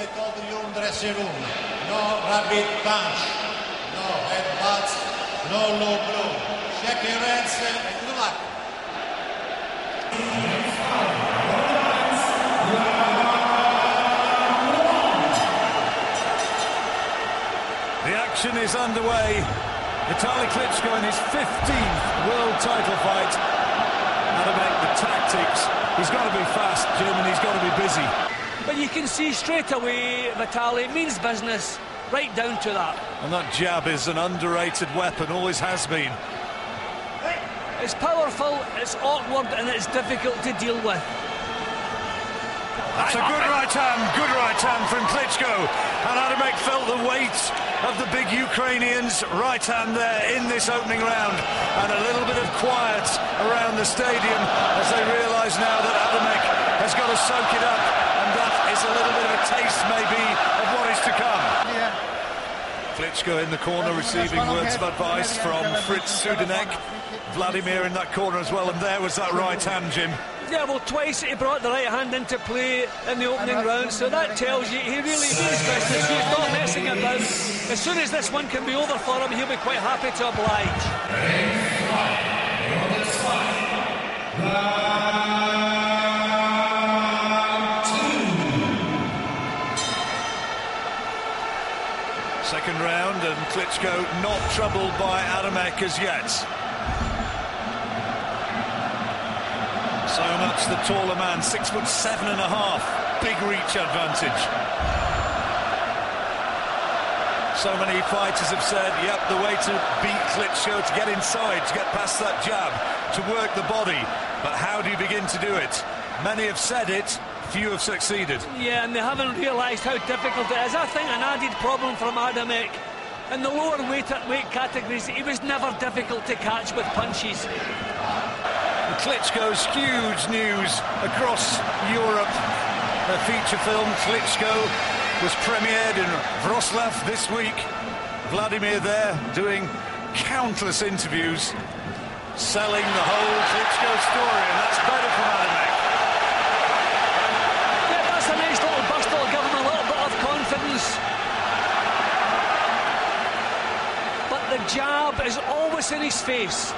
the Codrium dressing room. No rabbit punch, no headbutts, no low blow. Check your hands and good luck. The action is underway. Vitali Klitschko in his 15th world title fight. Adamec, the tactics. He's got to be fast, Jim, and he's got to be busy. But you can see straight away, Vitali means business, right down to that. And that jab is an underrated weapon, always has been. It's powerful, it's awkward, and it's difficult to deal with. That's a good right hand from Klitschko. And Adamec felt the weight of the big Ukrainian's right hand there in this opening round. And a little bit of quiet around the stadium as they realise now that Adamec has got to soak it up. And that is a little bit of a taste, maybe, of what is to come. Yeah. Klitschko in the corner receiving words of advice from Fritz Sudanek. Vladimir in that corner as well, and there was that right hand, Jim. Yeah, well, twice he brought the right hand into play in the opening round, so that tells you he really means business. He's not messing about. As soon as this one can be over for him, he'll be quite happy to oblige. Second round, and Klitschko not troubled by Adamec as yet. So much the taller man, 6'7.5", big reach advantage. So many fighters have said, yep, the way to beat Klitschko, to get inside, to get past that jab, to work the body. But how do you begin to do it? Many have said it, few have succeeded. Yeah, and they haven't realised how difficult it is. I think an added problem from Adamec, in the lower weight categories, he was never difficult to catch with punches. Klitschko's huge news across Europe. The feature film Klitschko was premiered in Wrocław this week. Vladimir there doing countless interviews, selling the whole Klitschko story, and that's better from Adamec. Yeah, that's a nice little burst, that'll give him a little bit of confidence. But the jab is always in his face.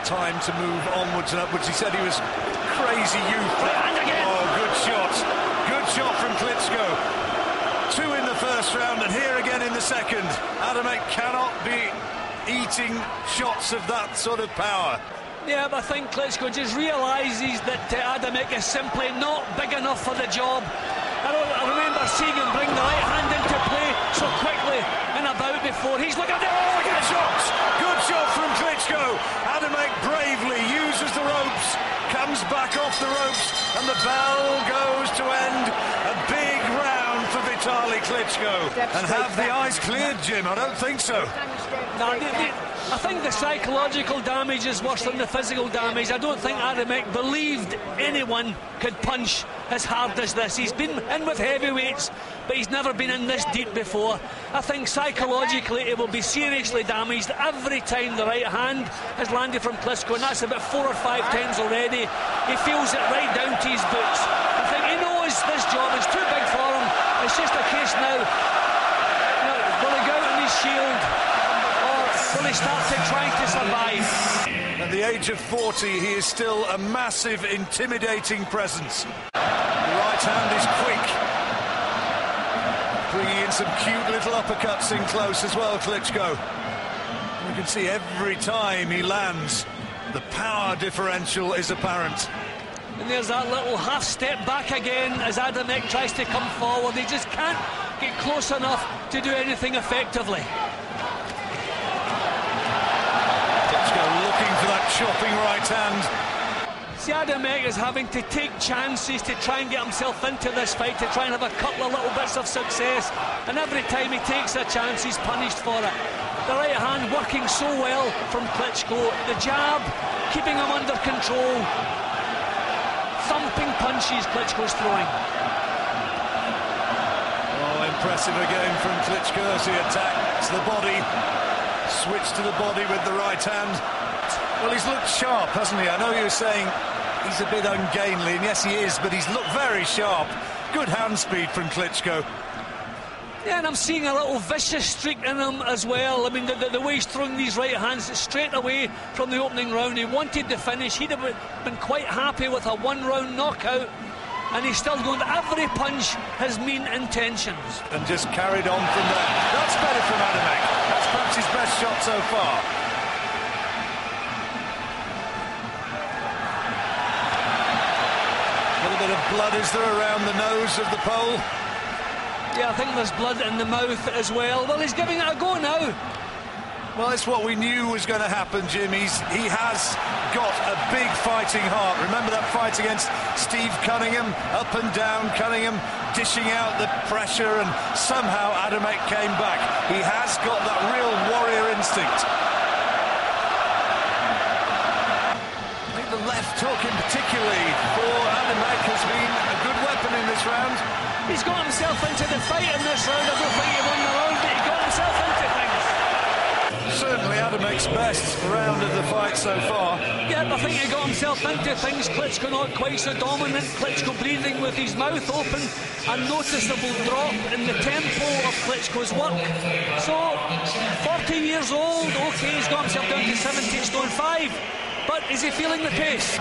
Time to move onwards and upwards. He said he was crazy youth. And again. Oh, good shot from Klitschko. 2 in the first round and here again in the second. Adamec cannot be eating shots of that sort of power. Yeah, but I think Klitschko just realises that Adamec is simply not big enough for the job. I remember seeing him bring the right hand into play so quickly and about before. He's looking at the Good shot from Klitschko. Adamec bravely uses the ropes, comes back off the ropes, and the bell goes to end a big round for Vitali Klitschko. And have the eyes cleared, Jim? I don't think so. No, I think the psychological damage is worse than the physical damage. I don't think Adamec believed anyone could punch as hard as this. He's been in with heavyweights, but he's never been in this deep before. I think psychologically it will be seriously damaged every time the right hand has landed from Klitschko, and that's about 4 or 5 times already. He feels it right down to his boots. I think he knows this job is too big for him. It's just a case now, will he go out on his shield, or will he start to try to survive? At the age of 40, he is still a massive, intimidating presence. The right hand is quick, bringing in some cute little uppercuts in close as well, Klitschko. You can see every time he lands, the power differential is apparent. And there's that little half step back again as Adamec tries to come forward. He just can't get close enough to do anything effectively. Klitschko looking for that chopping right hand. See, Adamec is having to take chances to try and get himself into this fight, to try and have a couple of little bits of success. And every time he takes a chance, he's punished for it. The right hand working so well from Klitschko. The jab keeping him under control. Thumping punches Klitschko's throwing. Oh, impressive again from Klitschko as he attacks the body. Switch to the body with the right hand. Well, he's looked sharp, hasn't he? I know you were saying he's a bit ungainly, and yes, he is, but he's looked very sharp Good hand speed from Klitschko. Yeah, and I'm seeing a little vicious streak in him as well. I mean, the way he's throwing these right hands straight away from the opening round. He wanted the finish. He'd have been quite happy with a one-round knockout, and he's still going. Every punch has mean intentions. And just carried on from there. That's better from Adamek. That's perhaps his best shot so far. A little bit of blood, is there, around the nose of the pole? Yeah, I think there's blood in the mouth as well. Well, he's giving it a go now. Well, it's what we knew was going to happen, Jim. He has got a big fighting heart. Remember that fight against Steve Cunningham? Up and down, Cunningham dishing out the pressure, and somehow Adamek came back. He has got that real warrior instinct. I think the left hook in particularly for Adamek has been a good weapon in this round. He's got himself into the fight in this round. I don't think he won the round, but he got himself into things. Certainly Adamec's best round of the fight so far. Yeah, I think he got himself into things. Klitschko not quite so dominant. Klitschko breathing with his mouth open. A noticeable drop in the tempo of Klitschko's work. So, 40 years old, okay, he's got himself down to 17 stone 5. But is he feeling the pace?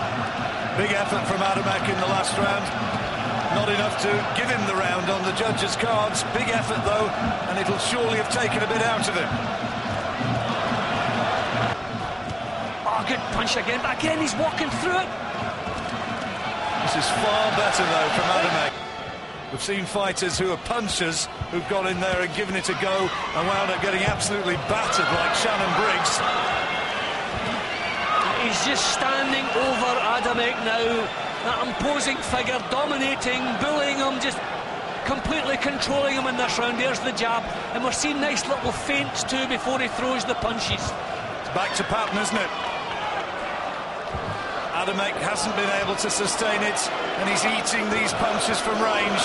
Big effort from Adamek in the last round. Not enough to give him the round on the judges' cards. Big effort, though, and it'll surely have taken a bit out of him. Oh, good punch again, but again, he's walking through it. This is far better, though, from Adamek. We've seen fighters who are punchers who've gone in there and given it a go and wound up getting absolutely battered, like Shannon Briggs. He's just standing over Adamek now. That imposing figure, dominating, bullying him, just completely controlling him in this round. There's the jab, and we're seeing nice little feints too before he throws the punches. It's back to pattern, isn't it? Adamek hasn't been able to sustain it, and he's eating these punches from range.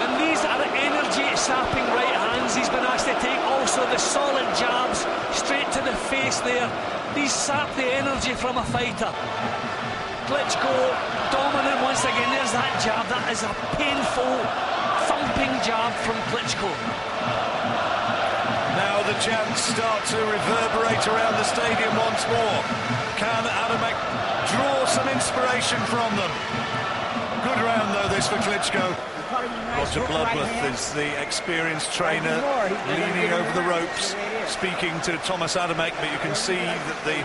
And these are energy-sapping right hands he's been asked to take. Also the solid jabs straight to the face there. These sap the energy from a fighter. Klitschko dominant once again. There's that jab. That is a painful, thumping jab from Klitschko. Now the chants start to reverberate around the stadium once more. Can Adamek draw some inspiration from them? Good round, though, this for Klitschko. Roger Bloodworth is the experienced trainer, leaning over the ropes, speaking to Tomasz Adamek, but you can see that the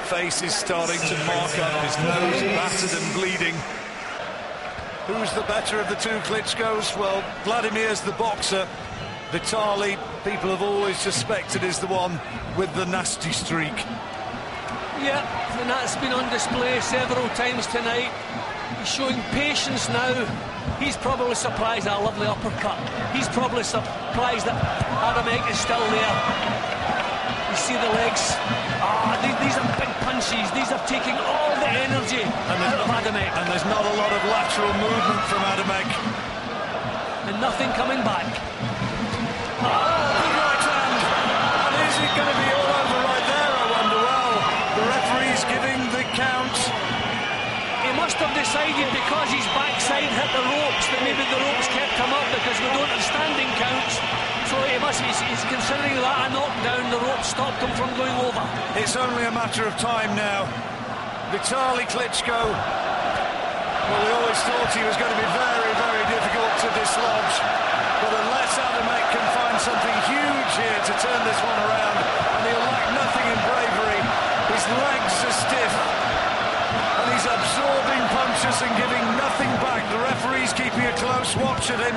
face is starting to mark up, his nose battered and bleeding. Who's the better of the two Klitschkos? Well, Vladimir's the boxer. Vitali, people have always suspected, is the one with the nasty streak. Yeah, and that's been on display several times tonight. He's showing patience now. He's probably surprised at a lovely uppercut. He's probably surprised that Adamek is still there. You see the legs. These are big punches. These are taking all the energy out of Adamek. And there's not a lot of lateral movement from Adamek. And nothing coming back. Good right hand. And is it going to be all over right there, I wonder? Well, the referee's giving the count. He must have decided because his backside hit the ropes that maybe the ropes kept him up, because we don't have standing counts. So he's considering that a knockdown. The ropes stopped him from going over. It's only a matter of time now. Vitali Klitschko. Well, we always thought he was going to be very, very difficult to dislodge. But unless Adamek can find something huge here to turn this one around, and he'll lack nothing in bravery, his legs are stiff, and he's absorbing punches and giving nothing back. The referee's keeping a close watch at him.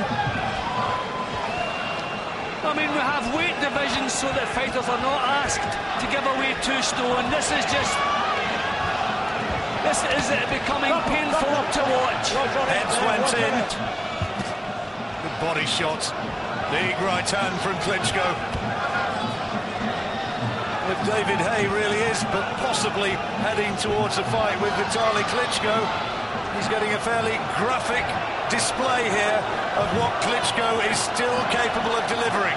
I mean, we have weight divisions so that fighters are not asked to give away 2 stone. This is becoming painful to watch. Heads went in. Good body shot. Big right hand from Klitschko. If David Haye really is, but possibly heading towards a fight with Vitali Klitschko, he's getting a fairly graphic display here of what Klitschko is still capable of delivering.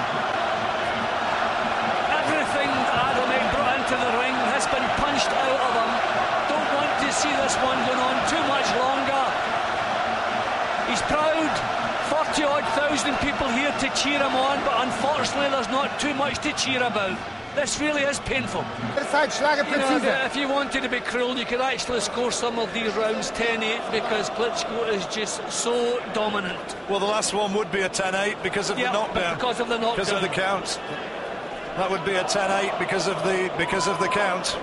Everything Adamek brought into the ring has been punched out of him. Don't want to see this one going on too much longer. He's He's proud. 40-odd thousand people here to cheer him on, but unfortunately there's not too much to cheer about. This really is painful. You know, if you wanted to be cruel, you could actually score some of these rounds 10-8 because Klitschko is just so dominant. Well, the last one would be a 10-8 because of the knockdown. Because of the knockdown. Because of the count. That would be a 10-8 because of the count.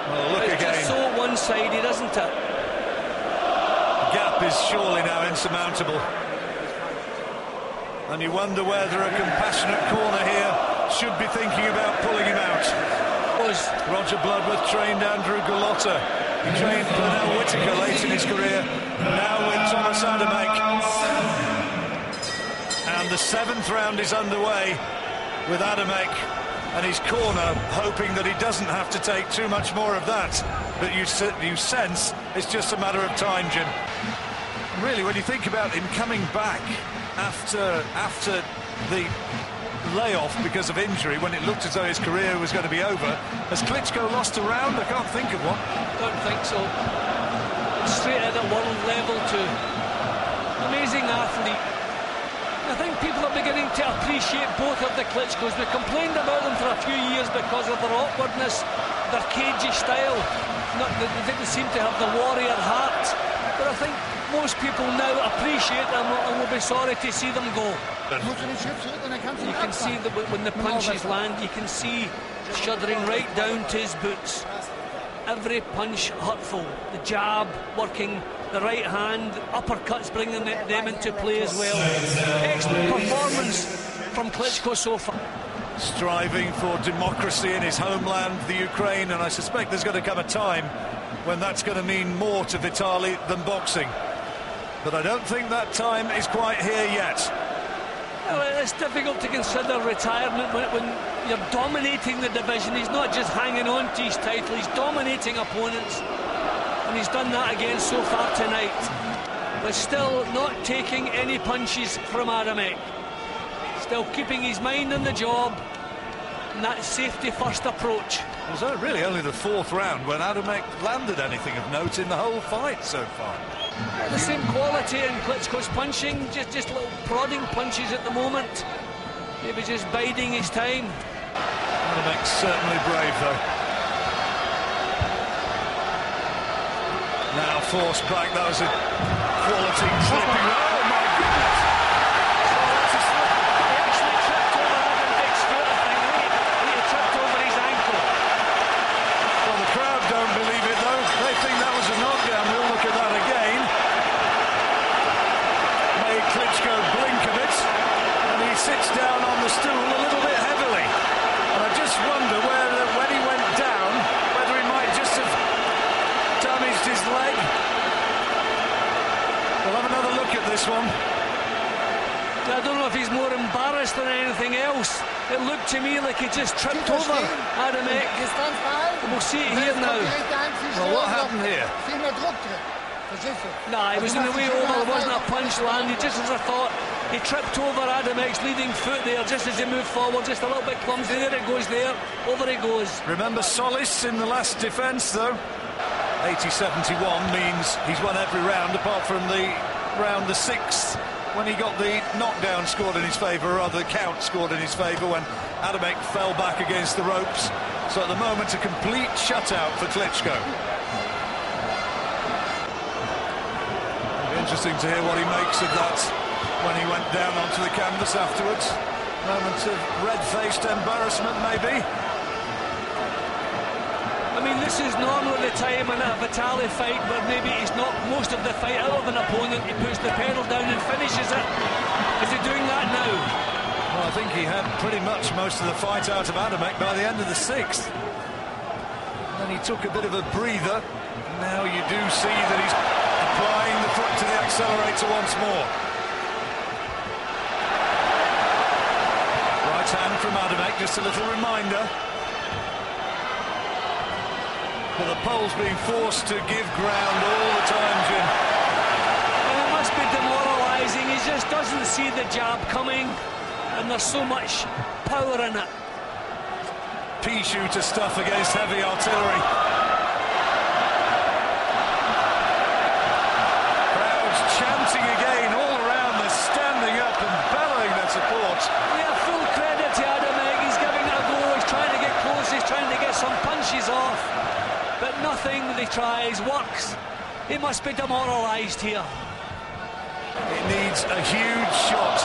Well, look again. It's just so one-sided, isn't it? The gap is surely now insurmountable. And you wonder whether a compassionate corner here should be thinking about pulling him out. Roger Bloodworth trained Andrew Galotta. He trained Pernell Whitaker late in his career. Now with Tomasz Adamek. And the 7th round is underway with Adamek and his corner, hoping that he doesn't have to take too much more of that. But you sense it's just a matter of time, Jim. Really, when you think about him coming back after the layoff because of injury, when it looked as though his career was going to be over, has Klitschko lost a round? I can't think of one. Don't think so. Straight at the world level too. Amazing athlete. I think people are beginning to appreciate both of the Klitschkos. We complained about them for a few years because of their awkwardness, their cagey style. They didn't seem to have the warrior heart. But I think most people now appreciate them and will be sorry to see them go. You can see that when the punches land, you can see shuddering right down to his boots. Every punch hurtful. The jab working, the right hand, uppercuts bringing them into play as well. Excellent performance from Klitschko so far. Striving for democracy in his homeland, the Ukraine, and I suspect there's going to come a time when that's going to mean more to Vitali than boxing. But I don't think that time is quite here yet. Well, it's difficult to consider retirement when you're dominating the division. He's not just hanging on to his title, he's dominating opponents. And he's done that again so far tonight. But still not taking any punches from Adamec. Still keeping his mind on the job. And that safety-first approach. Was that really only the 4th round when Adamec landed anything of note in the whole fight so far? The same quality in Klitschko's punching, just little prodding punches at the moment. Maybe just biding his time. Adamec's certainly brave though. Now forced back, that was a quality clipping. Oh my goodness! He actually tripped over Adamec's foot, I think. He tripped over his ankle. Well, the crowd don't believe it though. They think that was a knockdown. We'll look at that again. Klitschko blink a bit, and he sits down on the stool a little bit heavily. And I just wonder whether, when he went down, whether he might just have damaged his leg. We'll have another look at this one. I don't know if he's more embarrassed than anything else. It looked to me like he just tripped over Adamec. We'll see it here now. Well, what happened here? Nah, he was in the way over, there wasn't a punch landed, just as I thought. He tripped over Adamec's leading foot there, just as he moved forward, just a little bit clumsy. There it goes there, over he goes. Remember Solis in the last defence, though? 80-71 means he's won every round, apart from the 6th, when he got the knockdown scored in his favour, or rather the count scored in his favour, when Adamec fell back against the ropes. So at the moment, a complete shutout for Klitschko. Interesting to hear what he makes of that when he went down onto the canvas afterwards. Moment of red-faced embarrassment, maybe. I mean, this is normally the time in a Vitali fight where maybe he's not most of the fight out of an opponent. He puts the pedal down and finishes it. Is he doing that now? Well, I think he had pretty much most of the fight out of Adamec by the end of the 6th. Then he took a bit of a breather. Now you do see that he's applying the foot to the accelerator once more. Right hand from Adamec, just a little reminder. But the pole's being forced to give ground all the time, Jim. And it must be demoralising. He just doesn't see the jab coming, and there's so much power in it. Pea shooter stuff against heavy artillery. Nothing that he tries works. He must be demoralised here. It needs a huge shot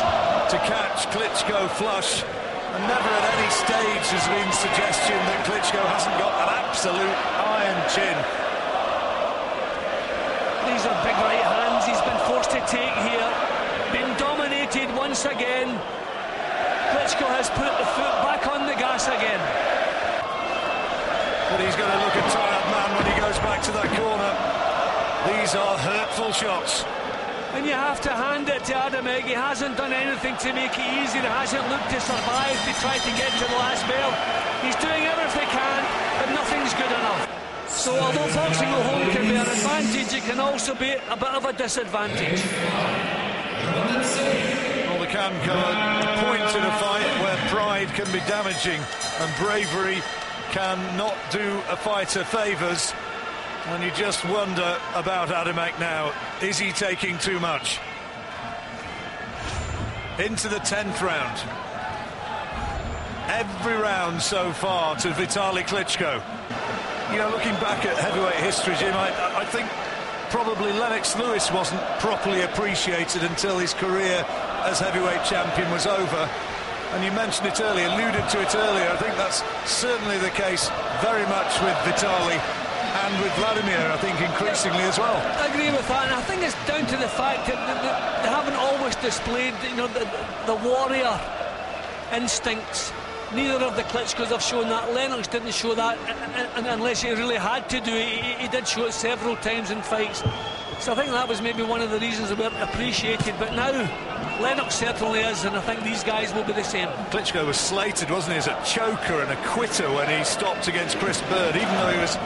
to catch Klitschko flush, and never at any stage has been suggestion that Klitschko hasn't got an absolute iron chin. These are big right hands he's been forced to take here. Been dominated once again. Klitschko has put the foot back on the gas again. But he's going to look a tired man when he goes back to that corner. These are hurtful shots. And you have to hand it to Adamek. He hasn't done anything to make it easier. He hasn't looked to survive, to try to get to the last bell. He's doing everything he can, but nothing's good enough. So although boxing at home can be an advantage, it can also be a bit of a disadvantage. Well, there can come a point in a fight where pride can be damaging and bravery can not do a fighter favours. And you just wonder about Adamek now. Is he taking too much? Into the 10th round. Every round so far to Vitali Klitschko. You know, looking back at heavyweight history, Jim, I think probably Lennox Lewis wasn't properly appreciated until his career as heavyweight champion was over. And you mentioned it earlier, alluded to it earlier. I think that's certainly the case very much with Vitali. And with Vladimir, I think, increasingly as well. I agree with that, and I think it's down to the fact that they haven't always displayed, you know, the warrior instincts. Neither of the Klitschkos have shown that. Lennox didn't show that, and unless he really had to do it. He did show it several times in fights. So I think that was maybe one of the reasons they weren't appreciated. But now, Lennox certainly is, and I think these guys will be the same. Klitschko was slated, wasn't he, as a choker and a quitter when he stopped against Chris Bird, even though he was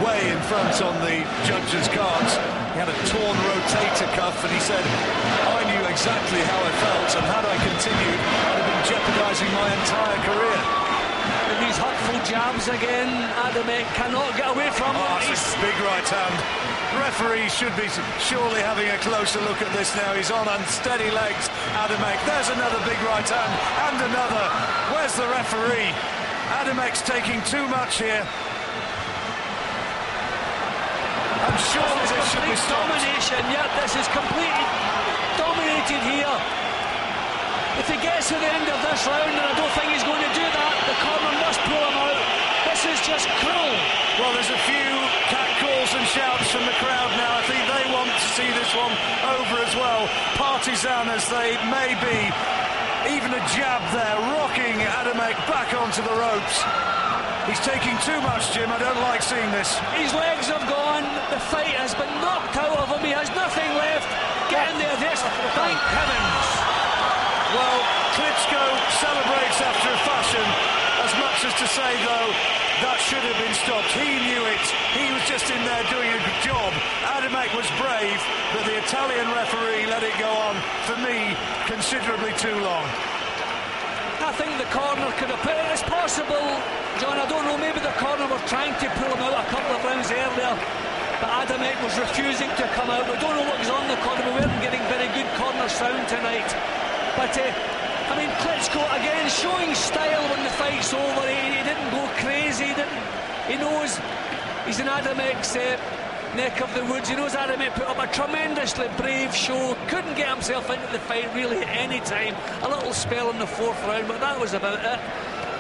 way in front on the judges' cards. He had a torn rotator cuff, and he said, I knew exactly how I felt, and had I continued, I'd have been jeopardising my entire career. And these hurtful jabs again, Adamek cannot get away from it. That's a big right hand. Referee should be surely having a closer look at this now. He's on unsteady legs, Adamek. There's another big right hand, and another. Where's the referee? Adamec's taking too much here. I'm sure this should be stopped. Domination, yeah, this is completely dominated here. If he gets to the end of this round, and I don't think he's going to do that, the corner must pull him out. This is just cruel. Well, there's a few catcalls and shouts from the crowd now. I think they want to see this one over as well. Partisan as they may be. Even a jab there, rocking Adamek back onto the ropes. He's taking too much, Jim. I don't like seeing this. His legs have gone. The fight has been knocked out of him. He has nothing left. Get in there, this. Thank heavens. Well, Klitschko celebrates after a fashion, as much as to say, though, that should have been stopped. He knew it. He was just in there doing a good job. Adamek was brave, but the Italian referee let it go on, for me, considerably too long. I think the corner could have put it. It's possible, John, I don't know, maybe the corner were trying to pull him out a couple of rounds earlier, but Adamek was refusing to come out. We don't know what was on the corner. We weren't getting very good corner sound tonight. But, I mean, Klitschko, again, showing style when the fight's over. He didn't go crazy. He knows he's in Adamec's neck of the woods. He knows Adamek put up a tremendously brave show. Couldn't get himself into the fight really at any time. A little spell in the 4th round, but that was about it.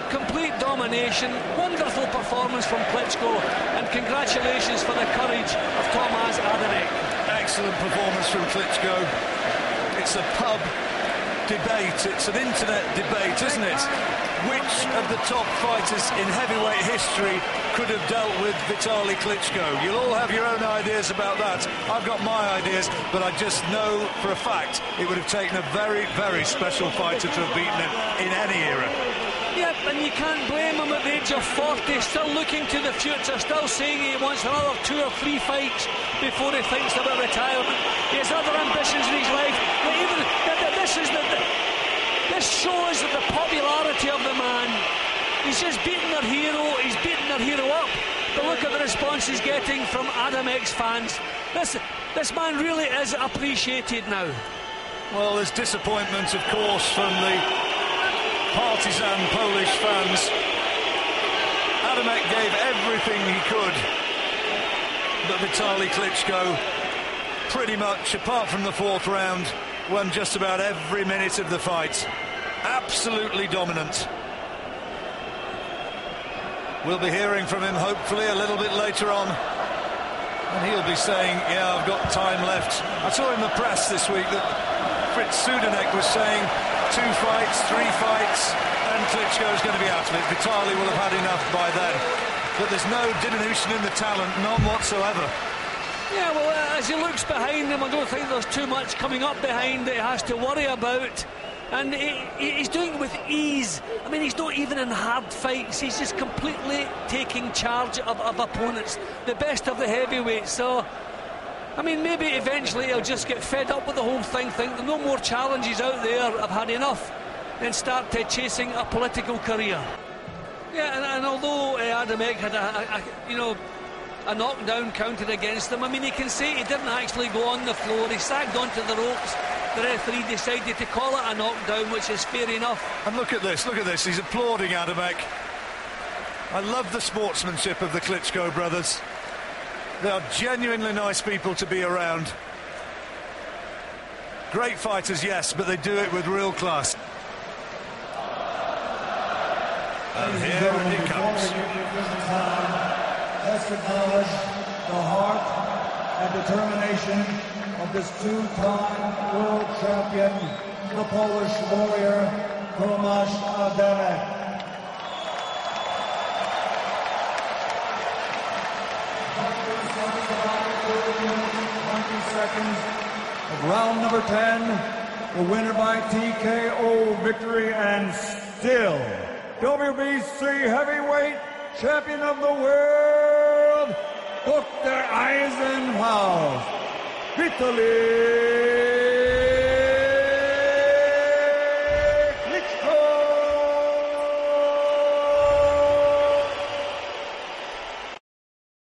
Complete domination. Wonderful performance from Klitschko, and congratulations for the courage of Tomasz Adamek. Excellent performance from Klitschko. It's a pub debate, it's an internet debate, isn't it? Which of the top fighters in heavyweight history could have dealt with Vitali Klitschko? You'll all have your own ideas about that. I've got my ideas, but I just know for a fact it would have taken a very, very special fighter to have beaten him in any era. Yep, and you can't blame him at the age of 40, still looking to the future, still saying he wants another 2 or 3 fights before he thinks about retirement. He has other ambitions in his life. But even this shows the popularity of the man. He's just beaten their hero. He's beaten their hero up. But look at the response he's getting from Adamec's fans. This man really is appreciated now. Well, there's disappointment, of course, from the partisan Polish fans. Adamek gave everything he could, but Vitali Klitschko, pretty much, apart from the fourth round, won just about every minute of the fight. Absolutely dominant. We'll be hearing from him hopefully a little bit later on, and he'll be saying, yeah, I've got time left. I saw in the press this week that Fritz Sudanek was saying 2 fights, 3 fights, and Klitschko's going to be out of it. Vitali will have had enough by then. But there's no diminution in the talent, none whatsoever. Yeah, well, as he looks behind him, I don't think there's too much coming up behind that he has to worry about. And he's doing it with ease. I mean, he's not even in hard fights. He's just completely taking charge of opponents, the best of the heavyweights. So, I mean, maybe eventually he'll just get fed up with the whole thing, think there are no more challenges out there, I've had enough, and start chasing a political career. Yeah, and although Adamec had a knockdown counted against him, I mean, you can say he didn't actually go on the floor. He sagged onto the ropes. The referee decided to call it a knockdown, which is fair enough. And look at this, he's applauding Adamec. I love the sportsmanship of the Klitschko brothers. They are genuinely nice people to be around. Great fighters, yes, but they do it with real class. And here it comes. Let's acknowledge the heart and determination of this 2-time world champion, the Polish warrior, Tomasz Adamek. Seconds of round number 10, the winner by TKO victory and still WBC heavyweight champion of the world, Dr. Eisenhower, Vitali